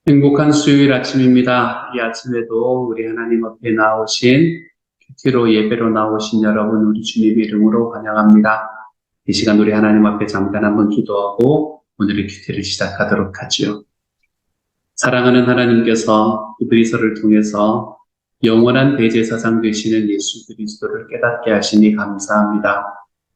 행복한 수요일 아침입니다. 이 아침에도 우리 하나님 앞에 나오신 큐티로 예배로 나오신 여러분 우리 주님 이름으로 환영합니다. 이 시간 우리 하나님 앞에 잠깐 한번 기도하고 오늘의 큐티를 시작하도록 하지요. 사랑하는 하나님께서 히브리서를 통해서 영원한 대제사장 되시는 예수 그리스도를 깨닫게 하시니 감사합니다.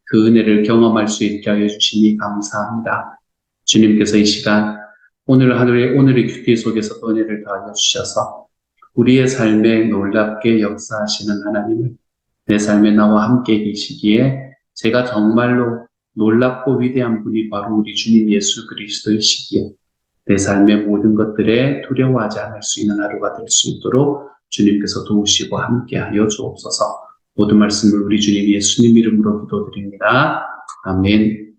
그 은혜를 경험할 수 있게 하여 주시니 감사합니다. 주님께서 이 시간 오늘의 큐티 속에서 은혜를 더하여 주셔서 우리의 삶에 놀랍게 역사하시는 하나님을 내 삶에 나와 함께 계시기에 제가 정말로 놀랍고 위대한 분이 바로 우리 주님 예수 그리스도이시기에 내 삶의 모든 것들에 두려워하지 않을 수 있는 하루가 될 수 있도록 주님께서 도우시고 함께하여 주옵소서. 모든 말씀을 우리 주님 예수님 이름으로 기도드립니다. 아멘.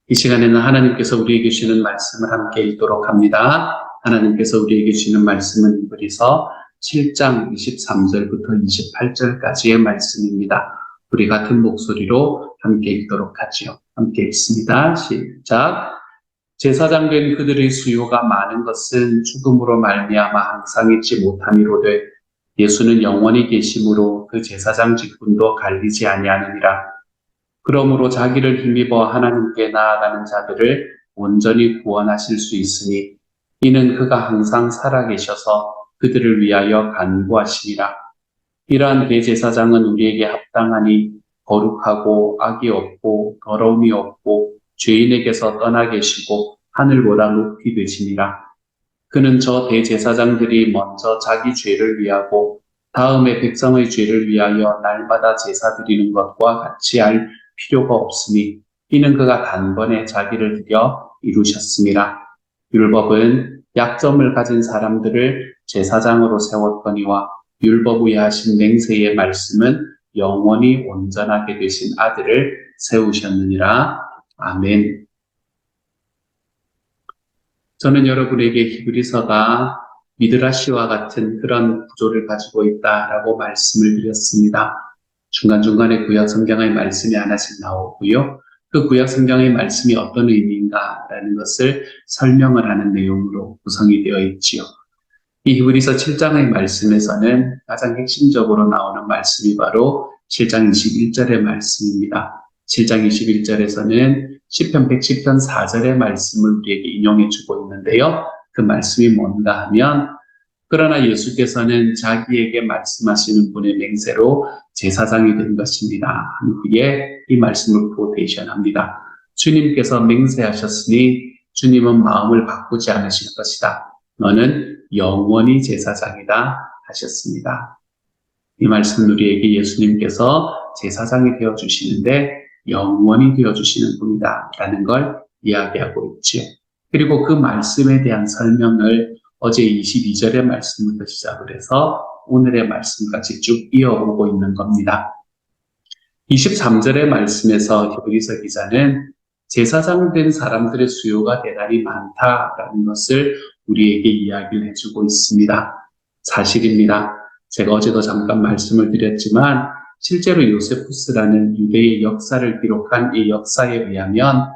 이 시간에는 하나님께서 우리에게 주시는 말씀을 함께 읽도록 합니다. 하나님께서 우리에게 주시는 말씀은 히브리서 7장 23절부터 28절까지의 말씀입니다. 우리 같은 목소리로 함께 읽도록 하지요. 함께 읽습니다. 시작. 제사장 된 그들의 수요가 많은 것은 죽음으로 말미암아 항상 잊지 못함이로되 예수는 영원히 계심으로 그 제사장 직분도 갈리지 아니하느니라. 그러므로 자기를 힘입어 하나님께 나아가는 자들을 온전히 구원하실 수 있으니 이는 그가 항상 살아계셔서 그들을 위하여 간구하시니라. 이러한 대제사장은 우리에게 합당하니 거룩하고 악이 없고 더러움이 없고 죄인에게서 떠나 계시고 하늘보다 높이 되시니라. 그는 저 대제사장들이 먼저 자기 죄를 위하고 다음에 백성의 죄를 위하여 날마다 제사 드리는 것과 같이 할 필요가 없으니 이는 그가 단번에 자기를 드려 이루셨습니다. 율법은 약점을 가진 사람들을 제사장으로 세웠거니와 율법 위에 하신 맹세의 말씀은 영원히 온전하게 되신 아들을 세우셨느니라. 아멘. 저는 여러분에게 히브리서가 미드라시와 같은 그런 구조를 가지고 있다라고 말씀을 드렸습니다. 중간중간에 구약 성경의 말씀이 하나씩 나오고요. 그 구약 성경의 말씀이 어떤 의미인가라는 것을 설명을 하는 내용으로 구성이 되어 있지요. 이 히브리서 7장의 말씀에서는 가장 핵심적으로 나오는 말씀이 바로 7장 21절의 말씀입니다. 7장 21절에서는 시편 110편 4절의 말씀을 우리에게 인용해 주고 있는데요. 그 말씀이 뭔가 하면 그러나 예수께서는 자기에게 말씀하시는 분의 맹세로 제사장이 된 것입니다. 한 후에 이 말씀을 코테이션합니다. 주님께서 맹세하셨으니 주님은 마음을 바꾸지 않으실 것이다. 너는 영원히 제사장이다 하셨습니다. 이 말씀은 우리에게 예수님께서 제사장이 되어주시는데 영원히 되어주시는 분이다 라는 걸 이야기하고 있지요. 그리고 그 말씀에 대한 설명을 어제 22절의 말씀부터 시작을 해서 오늘의 말씀까지 쭉 이어오고 있는 겁니다. 23절의 말씀에서 히브리서 기자는 제사장 된 사람들의 수요가 대단히 많다라는 것을 우리에게 이야기를 해주고 있습니다. 사실입니다. 제가 어제도 잠깐 말씀을 드렸지만 실제로 요세푸스라는 유대의 역사를 기록한 이 역사에 의하면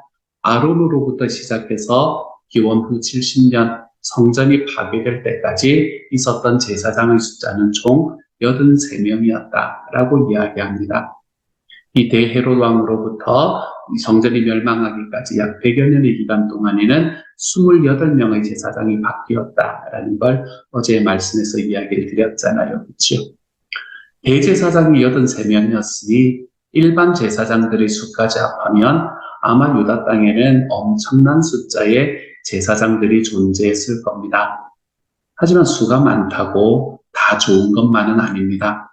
아론으로부터 시작해서 기원 후 70년 성전이 파괴될 때까지 있었던 제사장의 숫자는 총 83명이었다라고 이야기합니다. 이 대헤롯 왕으로부터 성전이 멸망하기까지 약 100여 년의 기간 동안에는 28명의 제사장이 바뀌었다라는 걸 어제의 말씀에서 이야기를 드렸잖아요. 그렇죠? 대제사장이 83명이었으니 일반 제사장들의 수까지 합하면 아마 유다 땅에는 엄청난 숫자의 제사장들이 존재했을 겁니다. 하지만 수가 많다고 다 좋은 것만은 아닙니다.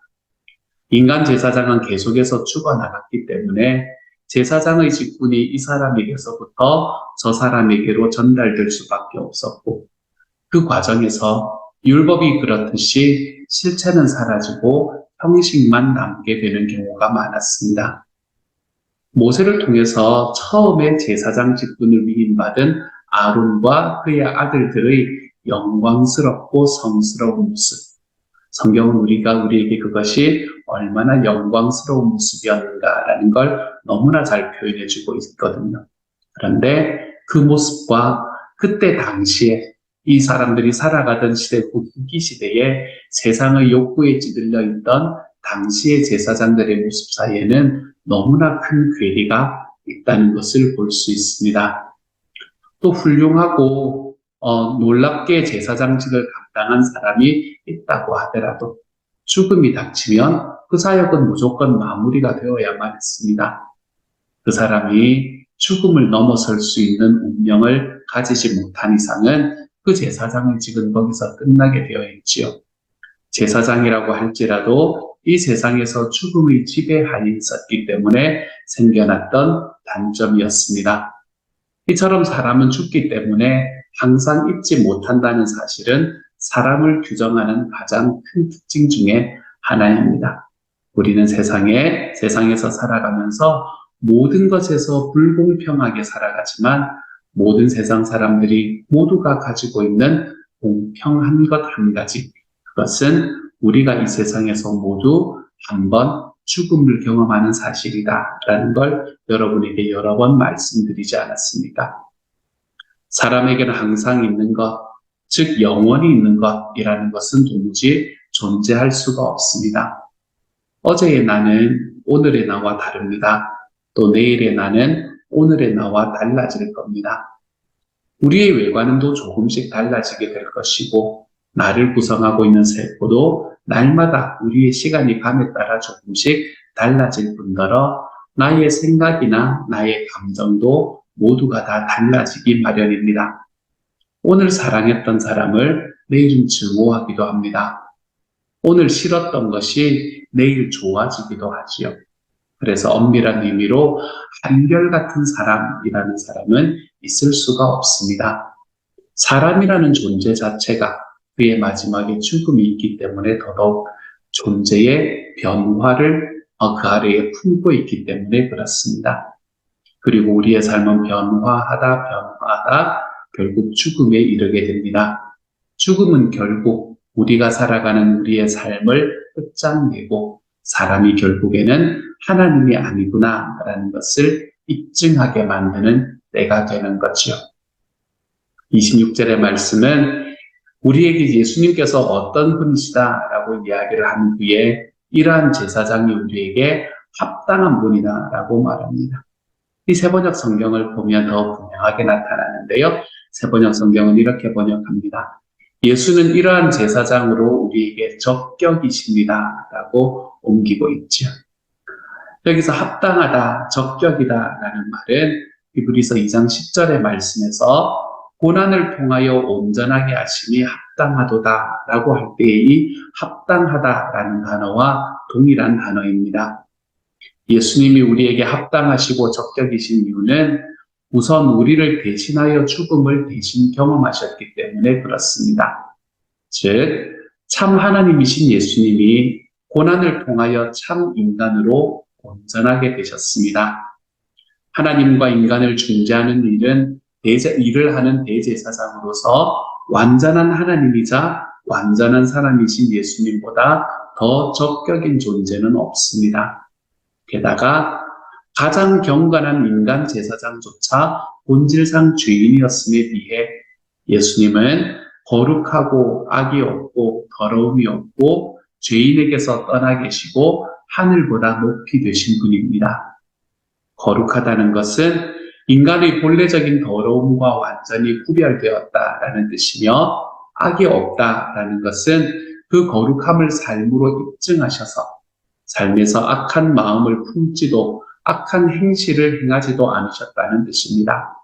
인간 제사장은 계속해서 죽어나갔기 때문에 제사장의 직분이 이 사람에게서부터 저 사람에게로 전달될 수밖에 없었고 그 과정에서 율법이 그렇듯이 실체는 사라지고 형식만 남게 되는 경우가 많았습니다. 모세를 통해서 처음에 제사장 직분을 위임받은 아론과 그의 아들들의 영광스럽고 성스러운 모습. 성경은 우리에게 그것이 얼마나 영광스러운 모습이었는가라는 걸 너무나 잘 표현해주고 있거든요. 그런데 그 모습과 그때 당시에 이 사람들이 살아가던 시대, 후기 시대에 세상의 욕구에 찌들려 있던 당시의 제사장들의 모습 사이에는 너무나 큰 괴리가 있다는 것을 볼 수 있습니다. 또 훌륭하고 놀랍게 제사장직을 감당한 사람이 있다고 하더라도 죽음이 닥치면 그 사역은 무조건 마무리가 되어야만 했습니다. 그 사람이 죽음을 넘어설 수 있는 운명을 가지지 못한 이상은 그 제사장의 직은 거기서 끝나게 되어 있지요. 제사장이라고 할지라도 이 세상에서 죽음의 지배하에 있었기 때문에 생겨났던 단점이었습니다. 이처럼 사람은 죽기 때문에 항상 잊지 못한다는 사실은 사람을 규정하는 가장 큰 특징 중에 하나입니다. 우리는 세상에서 살아가면서 모든 것에서 불공평하게 살아가지만 모든 세상 사람들이 모두가 가지고 있는 공평한 것 한 가지, 그것은 우리가 이 세상에서 모두 한번 죽음을 경험하는 사실이다라는 걸 여러분에게 여러 번 말씀드리지 않았습니까? 사람에게는 항상 있는 것, 즉 영원히 있는 것이라는 것은 도무지 존재할 수가 없습니다. 어제의 나는 오늘의 나와 다릅니다. 또 내일의 나는 오늘의 나와 달라질 겁니다. 우리의 외관도 조금씩 달라지게 될 것이고 나를 구성하고 있는 세포도 날마다 우리의 시간이 감에 따라 조금씩 달라질 뿐더러 나의 생각이나 나의 감정도 모두가 다 달라지기 마련입니다. 오늘 사랑했던 사람을 내일은 증오하기도 합니다. 오늘 싫었던 것이 내일 좋아지기도 하지요. 그래서 엄밀한 의미로 한결같은 사람이라는 사람은 있을 수가 없습니다. 사람이라는 존재 자체가 그의 마지막에 죽음이 있기 때문에 더더욱 존재의 변화를 그 아래에 품고 있기 때문에 그렇습니다. 그리고 우리의 삶은 변화하다 결국 죽음에 이르게 됩니다. 죽음은 결국 우리가 살아가는 우리의 삶을 끝장내고 사람이 결국에는 하나님이 아니구나라는 것을 입증하게 만드는 때가 되는 거죠. 26절의 말씀은 우리에게 예수님께서 어떤 분이시다라고 이야기를 한 후에 이러한 제사장이 우리에게 합당한 분이다라고 말합니다. 이 세번역 성경을 보면 더 분명하게 나타나는데요. 세번역 성경은 이렇게 번역합니다. 예수는 이러한 제사장으로 우리에게 적격이십니다라고 옮기고 있죠. 여기서 합당하다, 적격이다라는 말은 히브리서 2장 10절의 말씀에서 고난을 통하여 온전하게 하심이 합당하도다라고 할 때의 이 합당하다라는 단어와 동일한 단어입니다. 예수님이 우리에게 합당하시고 적격이신 이유는 우선 우리를 대신하여 죽음을 대신 경험하셨기 때문에 그렇습니다. 즉, 참 하나님이신 예수님이 고난을 통하여 참 인간으로 온전하게 되셨습니다. 하나님과 인간을 중재하는 일을 하는 대제사장으로서 완전한 하나님이자 완전한 사람이신 예수님보다 더 적격인 존재는 없습니다. 게다가 가장 경건한 인간 제사장조차 본질상 죄인이었음에 비해 예수님은 거룩하고 악이 없고 더러움이 없고 죄인에게서 떠나 계시고 하늘보다 높이 되신 분입니다. 거룩하다는 것은 인간의 본래적인 더러움과 완전히 구별되었다라는 뜻이며 악이 없다라는 것은 그 거룩함을 삶으로 입증하셔서 삶에서 악한 마음을 품지도 악한 행실을 행하지도 않으셨다는 뜻입니다.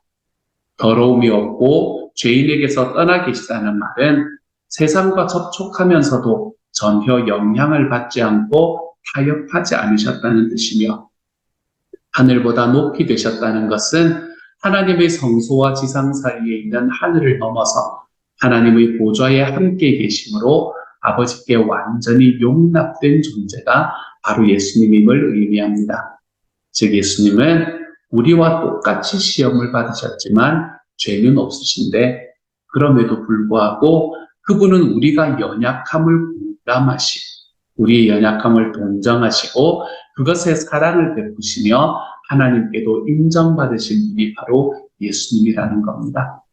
더러움이 없고 죄인에게서 떠나 계시다는 말은 세상과 접촉하면서도 전혀 영향을 받지 않고 타협하지 않으셨다는 뜻이며 하늘보다 높이 되셨다는 것은 하나님의 성소와 지상 사이에 있는 하늘을 넘어서 하나님의 보좌에 함께 계심으로 아버지께 완전히 용납된 존재가 바로 예수님임을 의미합니다. 즉 예수님은 우리와 똑같이 시험을 받으셨지만 죄는 없으신데 그럼에도 불구하고 그분은 우리가 연약함을 공감하시고 우리의 연약함을 동정하시고 그것에 사랑을 베푸시며 하나님께도 인정받으신 분이 바로 예수님이라는 겁니다.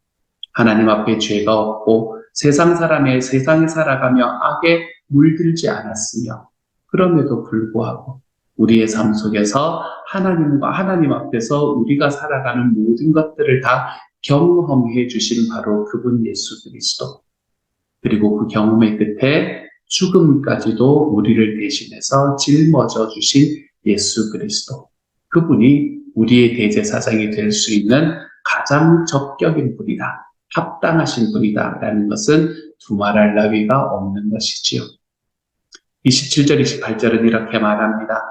하나님 앞에 죄가 없고 세상에 살아가며 악에 물들지 않았으며 그럼에도 불구하고 우리의 삶 속에서 하나님 앞에서 우리가 살아가는 모든 것들을 다 경험해 주신 바로 그분 예수 그리스도. 그리고 그 경험의 끝에 죽음까지도 우리를 대신해서 짊어져 주신 예수 그리스도. 그분이 우리의 대제사장이 될 수 있는 가장 적격인 분이다. 합당하신 분이다라는 것은 두말할 나위가 없는 것이지요. 27절, 28절은 이렇게 말합니다.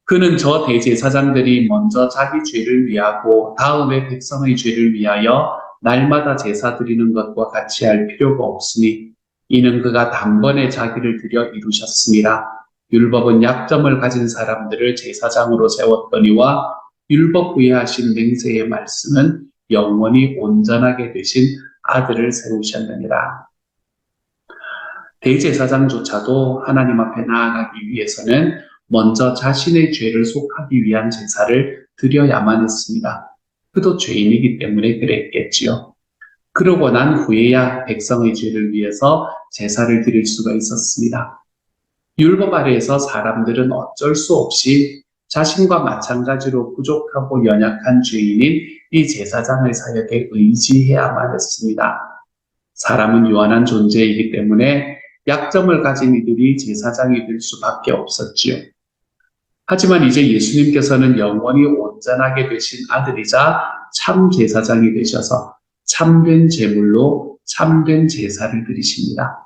그는 저 대제사장들이 먼저 자기 죄를 위하고 다음에 백성의 죄를 위하여 날마다 제사 드리는 것과 같이 할 필요가 없으니 이는 그가 단번에 자기를 들여 이루셨습니다. 율법은 약점을 가진 사람들을 제사장으로 세웠더니와 율법 후에 하신 맹세의 말씀은 영원히 온전하게 되신 아들을 세우셨느니라. 대제사장조차도 하나님 앞에 나아가기 위해서는 먼저 자신의 죄를 속하기 위한 제사를 드려야만 했습니다. 그도 죄인이기 때문에 그랬겠지요. 그러고 난 후에야 백성의 죄를 위해서 제사를 드릴 수가 있었습니다. 율법 아래에서 사람들은 어쩔 수 없이 자신과 마찬가지로 부족하고 연약한 죄인인 이 제사장의 사역에 의지해야만 했습니다. 사람은 유한한 존재이기 때문에 약점을 가진 이들이 제사장이 될 수밖에 없었지요. 하지만 이제 예수님께서는 영원히 온전하게 되신 아들이자 참 제사장이 되셔서 참된 제물로 참된 제사를 드리십니다.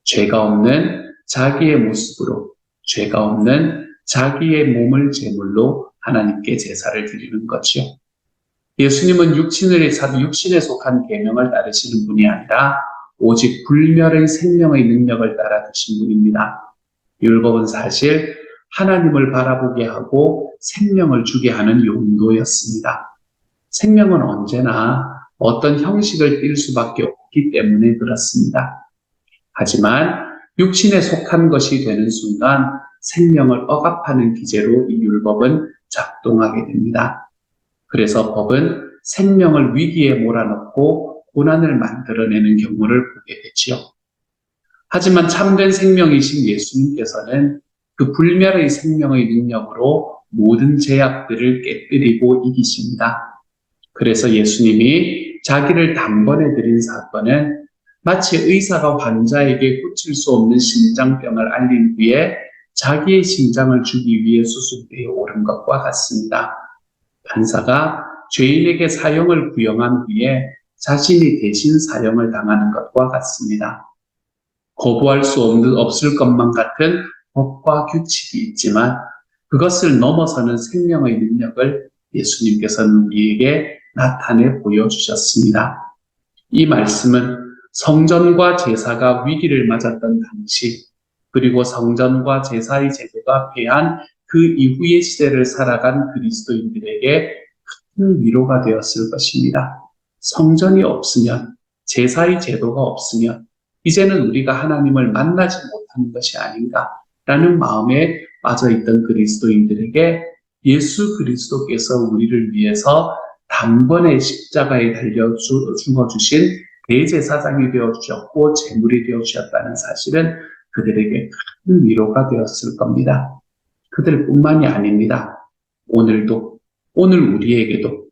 죄가 없는 자기의 모습으로, 죄가 없는 자기의 몸을 제물로 하나님께 제사를 드리는 거지요. 예수님은 육신에 속한 계명을 따르시는 분이 아니라 오직 불멸의 생명의 능력을 따라 드신 분입니다. 율법은 사실 하나님을 바라보게 하고 생명을 주게 하는 용도였습니다. 생명은 언제나 어떤 형식을 띌 수밖에 없기 때문에 그렇습니다. 하지만 육신에 속한 것이 되는 순간 생명을 억압하는 기제로 이 율법은 작동하게 됩니다. 그래서 법은 생명을 위기에 몰아넣고 고난을 만들어내는 경우를 보게 되지요. 하지만 참된 생명이신 예수님께서는 그 불멸의 생명의 능력으로 모든 제약들을 깨뜨리고 이기십니다. 그래서 예수님이 자기를 단번에 드린 사건은 마치 의사가 환자에게 고칠 수 없는 심장병을 알린 후에 자기의 심장을 주기 위해 수술대에 오른 것과 같습니다. 판사가 죄인에게 사형을 구형한 후에 자신이 대신 사형을 당하는 것과 같습니다. 거부할 수 없을 것만 같은 법과 규칙이 있지만 그것을 넘어서는 생명의 능력을 예수님께서는 우리에게 나타내 보여주셨습니다. 이 말씀은 성전과 제사가 위기를 맞았던 당시, 그리고 성전과 제사의 제도가 패한 그 이후의 시대를 살아간 그리스도인들에게 큰 위로가 되었을 것입니다. 성전이 없으면, 제사의 제도가 없으면 이제는 우리가 하나님을 만나지 못하는 것이 아닌가라는 마음에 빠져있던 그리스도인들에게 예수 그리스도께서 우리를 위해서 단번에 십자가에 달려 죽어주신 대제사장이 되어주셨고 제물이 되어주셨다는 사실은 그들에게 큰 위로가 되었을 겁니다. 그들뿐만이 아닙니다. 오늘 우리에게도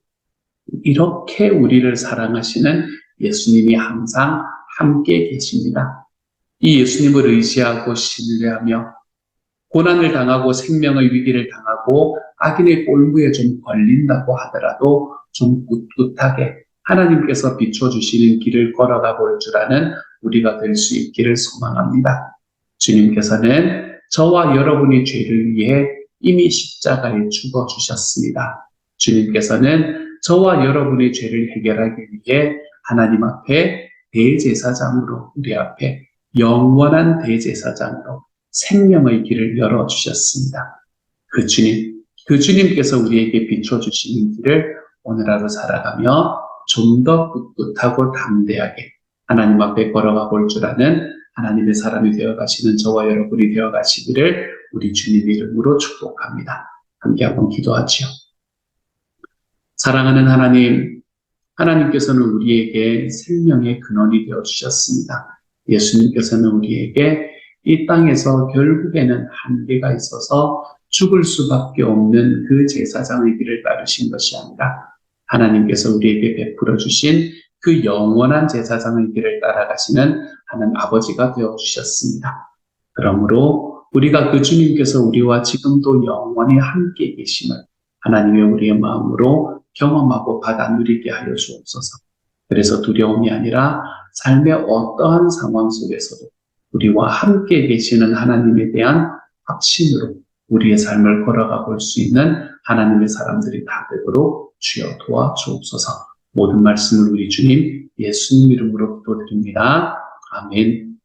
이렇게 우리를 사랑하시는 예수님이 항상 함께 계십니다. 이 예수님을 의지하고 신뢰하며 고난을 당하고 생명의 위기를 당하고 악인의 꼴무에 좀 걸린다고 하더라도 좀 꿋꿋하게 하나님께서 비춰주시는 길을 걸어가 볼 줄 아는 우리가 될 수 있기를 소망합니다. 주님께서는 저와 여러분의 죄를 위해 이미 십자가에 죽어주셨습니다. 주님께서는 저와 여러분의 죄를 해결하기 위해 하나님 앞에 대제사장으로, 우리 앞에 영원한 대제사장으로 생명의 길을 열어주셨습니다. 그 주님께서 우리에게 비춰주시는 길을 오늘 하루 살아가며 좀 더 꿋꿋하고 담대하게 하나님 앞에 걸어가 볼 줄 아는 하나님의 사람이 되어가시는 저와 여러분이 되어가시기를 우리 주님 이름으로 축복합니다. 함께 한번 기도하지요. 사랑하는 하나님, 하나님께서는 우리에게 생명의 근원이 되어 주셨습니다. 예수님께서는 우리에게 이 땅에서 결국에는 한계가 있어서 죽을 수밖에 없는 그 제사장의 길을 따르신 것이 아니라 하나님께서 우리에게 베풀어 주신 그 영원한 제사장의 길을 따라가시는 하나님 아버지가 되어 주셨습니다. 그러므로 우리가 그 주님께서 우리와 지금도 영원히 함께 계심을 하나님의 우리의 마음으로 경험하고 받아 누리게 하여 주옵소서. 그래서 두려움이 아니라 삶의 어떠한 상황 속에서도 우리와 함께 계시는 하나님에 대한 확신으로 우리의 삶을 걸어가 볼 수 있는 하나님의 사람들이 다 되도록 주여 도와 주옵소서. 모든 말씀을 우리 주님 예수님 이름으로 기도드립니다. 아멘.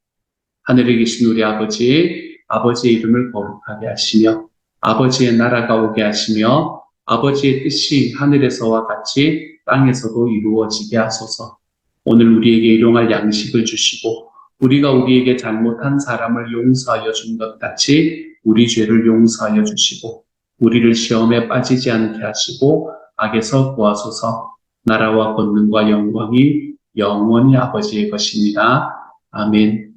하늘에 계신 우리 아버지, 아버지의 이름을 거룩하게 하시며 아버지의 나라가 오게 하시며 아버지의 뜻이 하늘에서와 같이 땅에서도 이루어지게 하소서. 오늘 우리에게 일용할 양식을 주시고 우리가 우리에게 잘못한 사람을 용서하여 준 것 같이 우리 죄를 용서하여 주시고 우리를 시험에 빠지지 않게 하시고 악에서 구하소서. 나라와 권능과 영광이 영원히 아버지의 것입니다. 아멘.